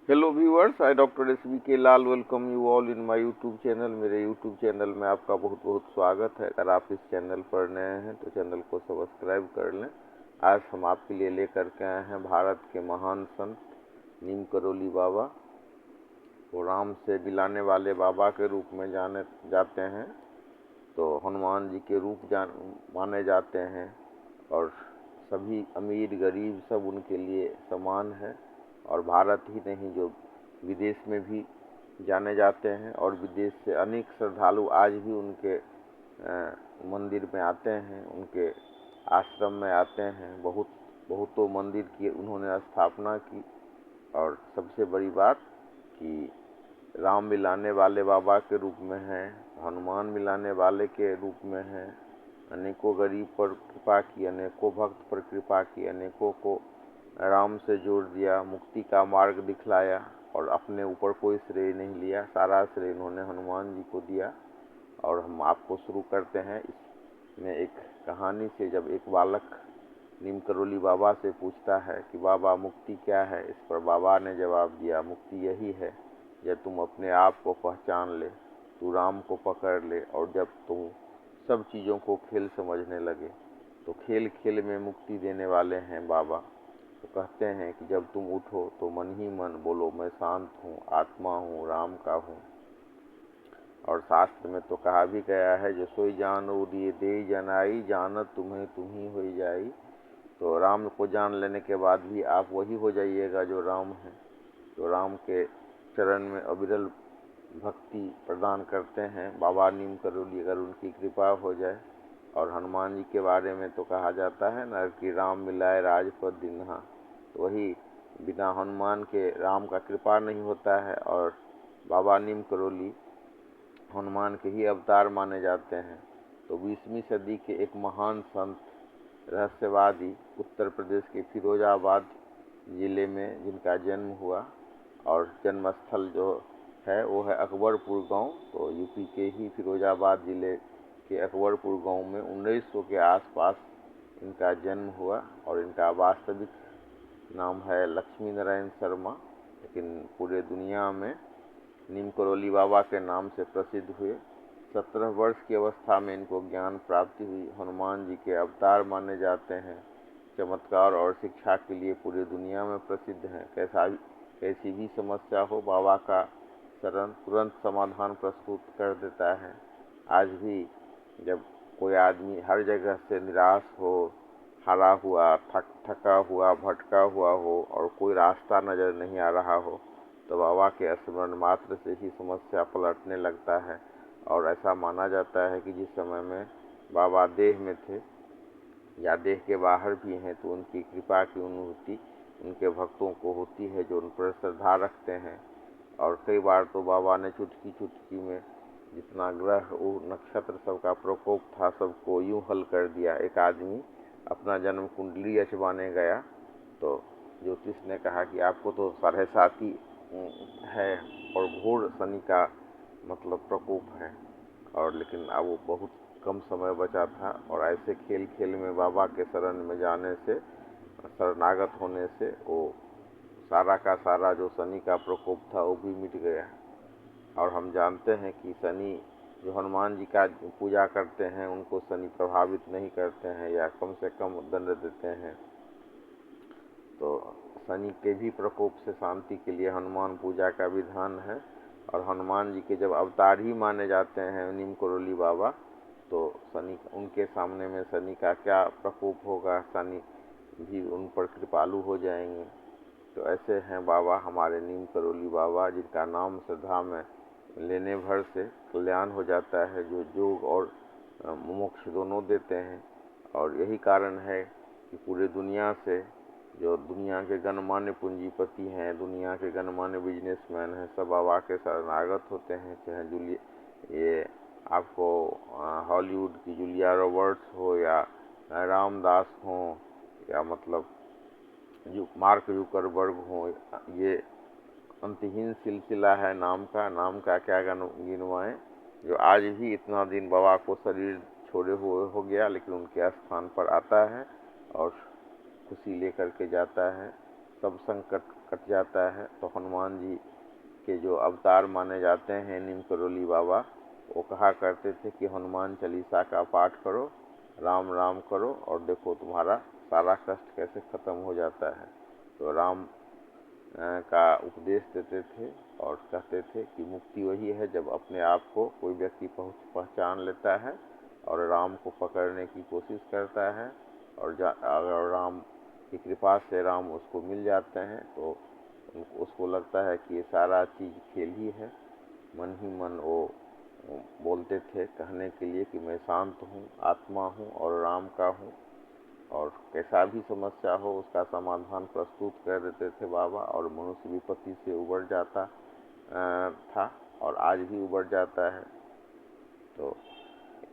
Hello viewers, I doctor SBK Lal welcome you all in my YouTube channel. मेरे YouTube channel में आपका बहुत बहुत स्वागत है। अगर आप इस चैनल पर नए हैं तो चैनल को सब्सक्राइब कर लें। आज हम आपके लिए लेकर के आए हैं भारत के महान संत नीम करोली बाबा। वो राम से दिलाने वाले बाबा के रूप में जाने जाते हैं, तो हनुमान जी के रूप माने जाते हैं। और सभी अमीर गरीब सब उनके लिए समान है। और भारत ही नहीं, जो विदेश में भी जाने जाते हैं, और विदेश से अनेक श्रद्धालु आज भी उनके मंदिर में आते हैं, उनके आश्रम में आते हैं। बहुतों मंदिर की उन्होंने स्थापना की। और सबसे बड़ी बात कि राम मिलाने वाले बाबा के रूप में हैं, हनुमान मिलाने वाले के रूप में हैं। अनेकों गरीब पर कृपा की, अनेकों भक्त पर कृपा की, अनेकों को राम से जोड़ दिया, मुक्ति का मार्ग दिखलाया। और अपने ऊपर कोई श्रेय नहीं लिया, सारा श्रेय इन्होंने हनुमान जी को दिया। और हम आपको शुरू करते हैं इसमें एक कहानी से। जब एक बालक नीम करोली बाबा से पूछता है कि बाबा मुक्ति क्या है, इस पर बाबा ने जवाब दिया, मुक्ति यही है जब तुम अपने आप को पहचान ले, तू राम को पकड़ ले, और जब तुम सब चीज़ों को खेल समझने लगे। तो खेल खेल में मुक्ति देने वाले हैं बाबा। तो कहते हैं कि जब तुम उठो तो मन ही मन बोलो, मैं शांत हूँ, आत्मा हूँ, राम का हूँ। और शास्त्र में तो कहा भी गया है, जो सोई जानो दिए दे जनाई, जानत तुम्हें तुम ही हो जाई। तो राम को जान लेने के बाद भी आप वही हो जाइएगा जो राम है। तो राम के चरण में अविरल भक्ति प्रदान करते हैं बाबा नीम करोली, अगर उनकी कृपा हो जाए। और हनुमान जी के बारे में तो कहा जाता है ना कि राम मिलाए राजपद दिन्हा। तो वही, बिना हनुमान के राम का कृपा नहीं होता है। और बाबा नीम करोली हनुमान के ही अवतार माने जाते हैं। तो 20वीं सदी के एक महान संत, रहस्यवादी, उत्तर प्रदेश के फिरोजाबाद ज़िले में जिनका जन्म हुआ, और जन्मस्थल जो है वो है अकबरपुर गांव। तो यूपी के ही फिरोजाबाद ज़िले के अकबरपुर गांव में 1900 के आसपास इनका जन्म हुआ। और इनका वास्तविक नाम है लक्ष्मी नारायण शर्मा, लेकिन पूरे दुनिया में नीम करोली बाबा के नाम से प्रसिद्ध हुए। 17 वर्ष की अवस्था में इनको ज्ञान प्राप्ति हुई। हनुमान जी के अवतार माने जाते हैं। चमत्कार और शिक्षा के लिए पूरी दुनिया में प्रसिद्ध हैं। कैसी भी समस्या हो, बाबा का शरण तुरंत समाधान प्रस्तुत कर देता है। आज भी जब कोई आदमी हर जगह से निराश हो, हारा हुआ, थका हुआ, भटका हुआ हो, और कोई रास्ता नज़र नहीं आ रहा हो, तो बाबा के स्मरण मात्र से ही समस्या पलटने लगता है। और ऐसा माना जाता है कि जिस समय में बाबा देह में थे या देह के बाहर भी हैं, तो उनकी कृपा की अनुभूति उनके भक्तों को होती है जो उन पर श्रद्धा रखते हैं। और कई बार तो बाबा ने चुटकी चुटकी में जितना ग्रह नक्षत्र सबका प्रकोप था, सबको यूं हल कर दिया। एक आदमी अपना जन्म कुंडली अचवाने गया, तो ज्योतिष ने कहा कि आपको तो 7.5 है और घोर शनि का प्रकोप है। और लेकिन अब वो बहुत कम समय बचा था, और ऐसे खेल खेल में बाबा के शरण में जाने से, शरणागत होने से, वो सारा का सारा जो शनि का प्रकोप था वो भी मिट गया। और हम जानते हैं कि शनि, जो हनुमान जी का पूजा करते हैं, उनको शनि प्रभावित नहीं करते हैं, या कम से कम दंड देते हैं। तो शनि के भी प्रकोप से शांति के लिए हनुमान पूजा का विधान है। और हनुमान जी के जब अवतार ही माने जाते हैं नीम करोली बाबा, तो शनि, उनके सामने में शनि का क्या प्रकोप होगा, शनि भी उन पर कृपालु हो जाएंगे। तो ऐसे हैं बाबा हमारे नीम करोली बाबा, जिनका नाम श्रद्धा में लेने भर से कल्याण हो जाता है, जो योग और मोक्ष दोनों देते हैं। और यही कारण है कि पूरे दुनिया से, जो दुनिया के गणमान्य पूंजीपति हैं, दुनिया के गणमान्य बिजनेसमैन हैं, सब बाबा के शरणागत होते हैं। चाहे ये आपको हॉलीवुड की जूलिया रॉबर्ट्स हो, या रामदास हो, या जो मार्क जुकरबर्ग हो, ये अंतहीन सिलसिला है नाम का क्या गिनवाएं, जो आज भी इतना दिन बाबा को शरीर छोड़े हुए हो गया, लेकिन उनके स्थान पर आता है और खुशी लेकर के जाता है। सब संकट कट जाता है। तो हनुमान जी के जो अवतार माने जाते हैं नीम करोली बाबा, वो कहा करते थे कि हनुमान चालीसा का पाठ करो, राम राम करो और देखो तुम्हारा सारा कष्ट कैसे खत्म हो जाता है। तो राम का उपदेश देते थे और कहते थे कि मुक्ति वही है जब अपने आप को कोई व्यक्ति पहचान लेता है और राम को पकड़ने की कोशिश करता है, और अगर राम की कृपा से राम उसको मिल जाते हैं तो उसको लगता है कि ये सारा चीज़ खेल ही है। मन ही मन वो बोलते थे कहने के लिए कि मैं शांत हूँ, आत्मा हूँ और राम का हूँ, और कैसा भी समस्या हो उसका समाधान प्रस्तुत कर देते थे बाबा, और मनुष्य विपत्ति से उबर जाता था और आज भी उबर जाता है। तो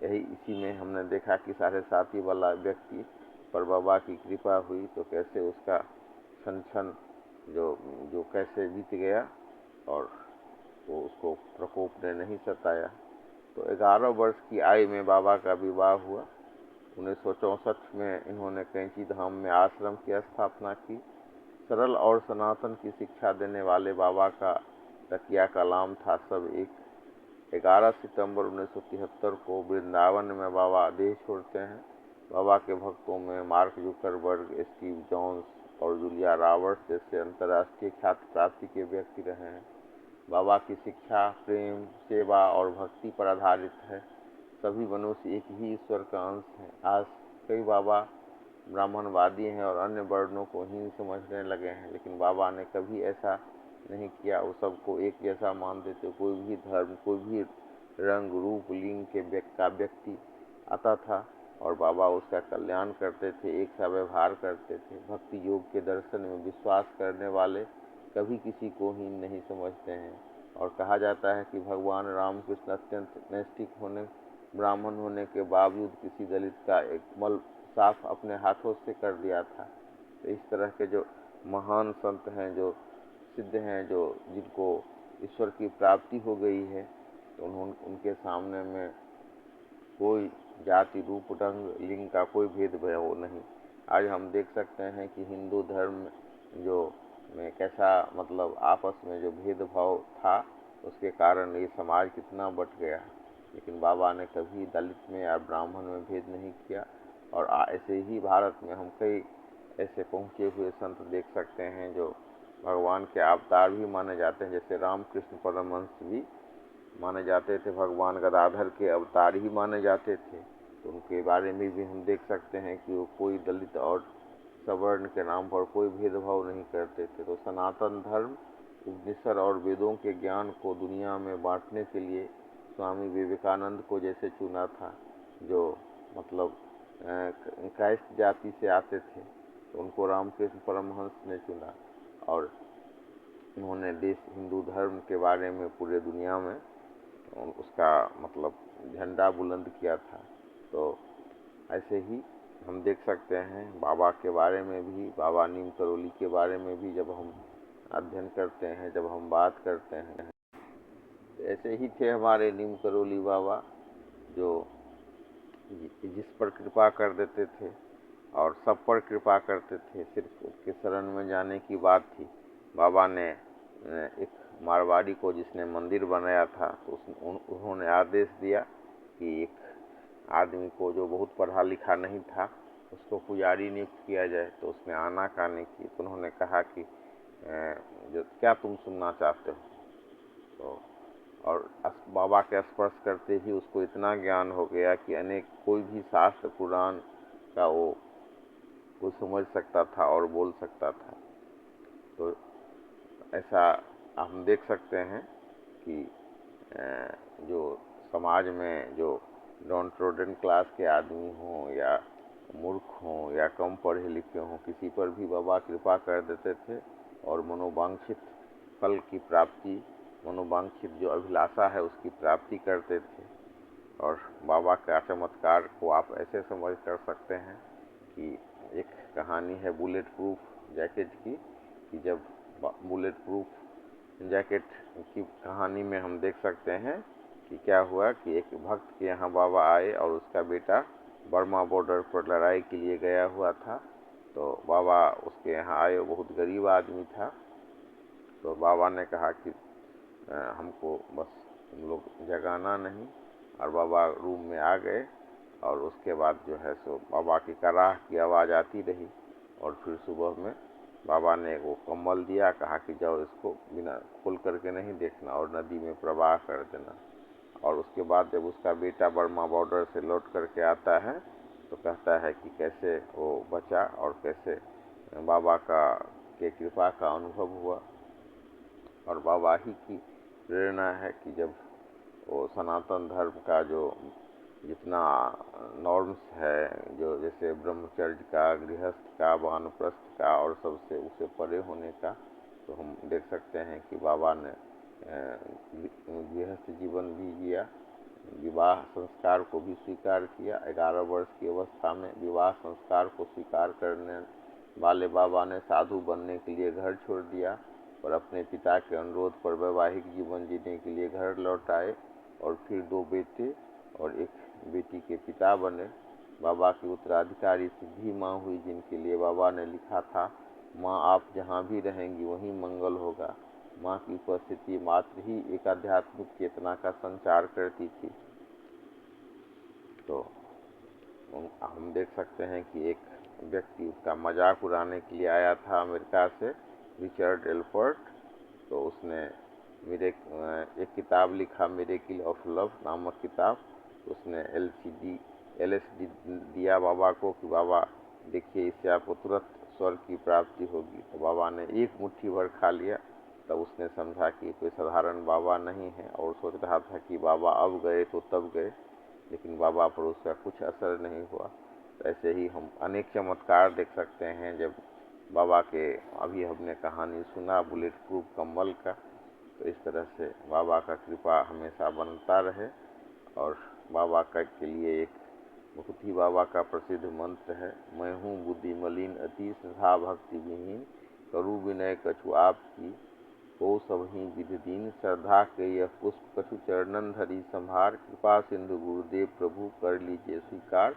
यही इसी में हमने देखा कि 7.5 वाला व्यक्ति पर बाबा की कृपा हुई तो कैसे उसका क्षण क्षण जो जो कैसे बीत गया और वो उसको प्रकोप ने नहीं सताया। तो 11 वर्ष की आयु में बाबा का विवाह हुआ। 1964 में इन्होंने कैंची धाम में आश्रम की स्थापना की। सरल और सनातन की शिक्षा देने वाले बाबा का तकिया कलाम था सब एक। 11 सितंबर 1973 को वृंदावन में बाबा देह छोड़ते हैं। बाबा के भक्तों में मार्क जुकरबर्ग, स्टीव जॉन्स और जूलिया रॉबर्ट्स जैसे अंतर्राष्ट्रीय ख्याति प्राप्ति के व्यक्ति रहे हैं। बाबा की शिक्षा प्रेम, सेवा और भक्ति पर आधारित है। सभी मनुष्य एक ही ईश्वर का अंश हैं। आज कई बाबा ब्राह्मणवादी हैं और अन्य वर्णों को हीन समझने लगे हैं, लेकिन बाबा ने कभी ऐसा नहीं किया। वो सबको एक जैसा मानते थे। कोई भी धर्म, कोई भी रंग, रूप, लिंग के व्यक्ति आता था और बाबा उसका कल्याण करते थे, एक सा व्यवहार करते थे। भक्ति योग के दर्शन में विश्वास करने वाले कभी किसी को हीन नहीं समझते हैं। और कहा जाता है कि भगवान रामकृष्ण अत्यंत नैष्ठिक होने, ब्राह्मण होने के बावजूद किसी दलित का एक मल साफ अपने हाथों से कर दिया था। तो इस तरह के जो महान संत हैं, जो सिद्ध हैं, जो जिनको ईश्वर की प्राप्ति हो गई है, तो उनके सामने में कोई जाति, रूप, रंग, लिंग का कोई भेदभाव नहीं। आज हम देख सकते हैं कि हिंदू धर्म जो में कैसा मतलब आपस में जो भेदभाव था, उसके कारण ये समाज कितना बट गया। लेकिन बाबा ने कभी दलित में या ब्राह्मण में भेद नहीं किया। और ऐसे ही भारत में हम कई ऐसे पहुँचे हुए संत देख सकते हैं जो भगवान के अवतार भी माने जाते हैं। जैसे रामकृष्ण परमहंस भी माने जाते थे, भगवान गदाधर के अवतार ही माने जाते थे। तो उनके बारे में भी हम देख सकते हैं कि वो कोई दलित और सवर्ण के नाम पर कोई भेदभाव नहीं करते थे। तो सनातन धर्म उपनिषद और वेदों के ज्ञान को दुनिया में बांटने के लिए स्वामी विवेकानंद को जैसे चुना था, जो मतलब कायस्थ जाति से आते थे, तो उनको रामकृष्ण परमहंस ने चुना और उन्होंने देश हिंदू धर्म के बारे में पूरे दुनिया में उसका मतलब झंडा बुलंद किया था। तो ऐसे ही हम देख सकते हैं बाबा के बारे में भी, बाबा नीम करोली के बारे में भी जब हम अध्ययन करते हैं, जब हम बात करते हैं, ऐसे ही थे हमारे नीम करोली बाबा, जो जिस पर कृपा कर देते थे और सब पर कृपा करते थे। सिर्फ उसके शरण में जाने की बात थी। बाबा ने एक मारवाड़ी को जिसने मंदिर बनाया था, तो उन्होंने आदेश दिया कि एक आदमी को जो बहुत पढ़ा लिखा नहीं था उसको पुजारी नियुक्त किया जाए। तो उसने आनाकानी की। तो उन्होंने कहा कि जो क्या तुम सुनना चाहते हो। तो और बाबा के स्पर्श करते ही उसको इतना ज्ञान हो गया कि अनेक कोई भी शास्त्र पुराण का वो समझ सकता था और बोल सकता था। तो ऐसा हम देख सकते हैं कि जो समाज में जो डाउन ट्रोडन क्लास के आदमी हों या मूर्ख हों या कम पढ़े लिखे हों, किसी पर भी बाबा कृपा कर देते थे और मनोवांछित फल की प्राप्ति, मनोवांछित जो अभिलाषा है उसकी प्राप्ति करते थे। और बाबा का चमत्कार को आप ऐसे समझ कर सकते हैं कि एक कहानी है बुलेट प्रूफ जैकेट की, कि जब बुलेट प्रूफ जैकेट की कहानी में हम देख सकते हैं कि क्या हुआ कि एक भक्त के यहाँ बाबा आए और उसका बेटा बर्मा बॉर्डर पर लड़ाई के लिए गया हुआ था। तो बाबा उसके यहाँ आए, बहुत गरीब आदमी था। तो बाबा ने कहा कि हमको बस तुम लोग जगाना नहीं, और बाबा रूम में आ गए। और उसके बाद जो है सो बाबा की कराह की आवाज़ आती रही, और फिर सुबह में बाबा ने वो कम्बल दिया, कहा कि जाओ इसको बिना खोल करके नहीं देखना और नदी में प्रवाह कर देना। और उसके बाद जब उसका बेटा बर्मा बॉर्डर से लौट करके आता है तो कहता है कि कैसे वो बचा और कैसे बाबा के कृपा का अनुभव हुआ। और बाबा ही की प्रेरणा है कि जब वो सनातन धर्म का जो जितना नॉर्म्स है, जो जैसे ब्रह्मचर्य का, गृहस्थ का, वानप्रस्थ का और सबसे उसे परे होने का, तो हम देख सकते हैं कि बाबा ने गृहस्थ जीवन भी जिया, विवाह संस्कार को भी स्वीकार किया। 11 वर्ष की अवस्था में विवाह संस्कार को स्वीकार करने वाले बाबा ने साधु बनने के लिए घर छोड़ दिया और अपने पिता के अनुरोध पर वैवाहिक जीवन जीने के लिए घर लौट आए, और फिर 2 बेटे और 1 बेटी के पिता बने। बाबा की उत्तराधिकारी सिद्धि माँ हुई, जिनके लिए बाबा ने लिखा था, माँ आप जहाँ भी रहेंगी वहीं मंगल होगा। माँ की उपस्थिति मात्र ही एक आध्यात्मिक चेतना का संचार करती थी। तो हम देख सकते हैं कि एक व्यक्ति उसका मजाक उड़ाने के लिए आया था अमेरिका से, रिचर्ड एल्पर्ट। तो उसने एक किताब लिखा, मिरेकिल ऑफ लव नामक किताब। उसने LSD दिया बाबा को कि बाबा देखिए, इससे आपको तुरंत स्वर्ग की प्राप्ति होगी। तो बाबा ने एक मुट्ठी भर खा लिया। तब उसने समझा कि कोई साधारण बाबा नहीं है, और सोच रहा था कि बाबा अब गए तो तब गए, लेकिन बाबा पर उसका कुछ असर नहीं हुआ। तो ऐसे ही हम अनेक चमत्कार देख सकते हैं। जब बाबा के, अभी हमने कहानी सुना बुलेट प्रूफ कम्बल का, तो इस तरह से बाबा का कृपा हमेशा बनता रहे। और बाबा के लिए एक बहुत ही बाबा का प्रसिद्ध मंत्र है, मैं हूँ बुद्धि मलिन अति श्रद्धा भक्ति विहीन, करु विनय कछु आपकी, हो सबहि विधि दीन, श्रद्धा के यह पुष्प कछु चरणन धरि संभार, कृपा सिंधु गुरुदेव प्रभु कर लीजिए स्वीकार,